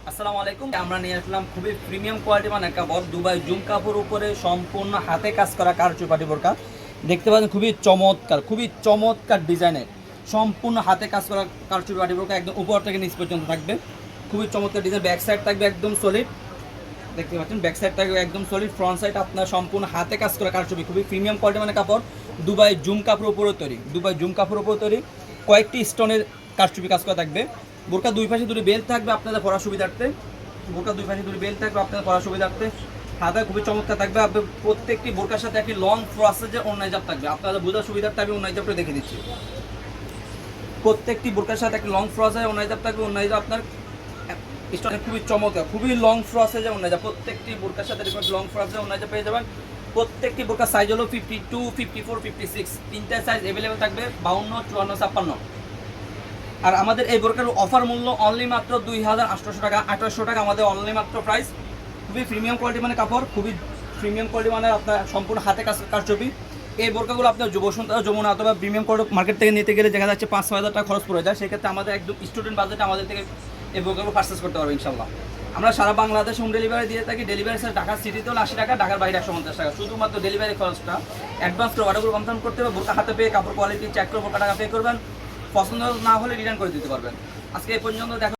আসসালামু আলাইকুম। আমরা নিয়ে আসলাম খুবই প্রিমিয়াম কোয়ালিটি মানে কাপড়, দুবাই জুম কাপড় উপরে সম্পূর্ণ হাতে কাজ করা কারচুপাটি বোরকা। দেখতে পাচ্ছেন খুবই চমৎকার ডিজাইনের সম্পূর্ণ হাতে কাজ করা কারচুপাটি বোরকা, একদম উপর থেকে নিচ পর্যন্ত থাকবে। খুবই চমৎকার ডিজাইন, ব্যাক সাইড থাকবে একদম সলিড। দেখতে পাচ্ছেন ব্যাক সাইড থাকবে একদম সলিড, ফ্রন্ট সাইড আপনার সম্পূর্ণ হাতে কাজ করা কারচুপি, খুবই প্রিমিয়াম কোয়ালিটি মানে কাপড়। দুবাই জুম কাপড় উপরে তৈরি, দুবাই জুম কাপড় উপরে তৈরি, কয়েকটি স্টোনের কারচুপি কাজ করা থাকবে। বোরকা দুই পাশে দুটি বেল্ট থাকবে আপনাদের পড়ার সুবিধার্থে। বোরকা দুই পাশে দুটি বেল্ট থাকবে আপনাদের পড়ার সুবিধার্থে। হাতা খুবই চমৎকার থাকবে। আপনার প্রত্যেকটি বোরকার সাথে একটি লং প্রসেসের অন্যায় জাপ থাকবে, আপনাদের বোঝার সুবিধার্থে আমি অন্যায় জাপটা দেখে দিচ্ছি। প্রত্যেকটি বোরকার সাথে একটি লং প্রসেসের অন্যায় জাপ থাকবে। অন্যায় জাপ আপনার স্টোনের খুবই চমৎকার, খুবই লং প্রসেসের অন্যায় জাপ। প্রত্যেকটি বোরকার সাথে লং প্রসেসের অন্যায় জাপ পেয়ে যাবেন। প্রত্যেকটি বোরকার সাইজ হলো 52, 54, 56, তিনটা সাইজ অ্যাভেলেবেল থাকবে, 52, 54, 56। আর আমাদের এই বোরকার অফার মূল্য অনলি মাত্র 2800 টাকা, 2800 টাকা আমাদের অনলি মাত্র প্রাইস। খুবই প্রিমিয়াম কোয়ালিটি মানে কাপড়, খুবই প্রিমিয়াম কোয়ালিটি মানে আপনার সম্পূর্ণ হাতে কাজ ছবি। এই বোরকাগুলো আপনার যমুনা অথবা প্রিমিয়াম কোয়ালিটি মার্কেট থেকে নিতে গেলে দেখা যাচ্ছে 5-6 হাজার টাকা খরচ পড়ে যায়। সেক্ষেত্রে আমাদের একদম স্টুডেন্ট বাজেটে আমাদের থেকে এই বোরকাগুলো পারচেস করতে পারবে ইনশাল্লাহ। আমরা সারা বাংলাদেশ হোম ডেলিভারি দিয়ে থাকি। ডেলিভারি চার্জ ঢাকা সিটিতে হলো 80 টাকা, ঢাকার বাইরে 150 টাকা। শুধুমাত্র ডেলিভারি খরচটা অ্যাডভান্স করে অর্ডারগুলো কনফার্ম করতে হবে। বোরকা হাতে পেয়ে কাপড় কোয়ালিটি চেক করে বোরকা টাকা পে করবেন, পছন্দ না হলে রিটার্ন করে দিতে পারবেন। আজকে এই পর্যন্ত দেখা।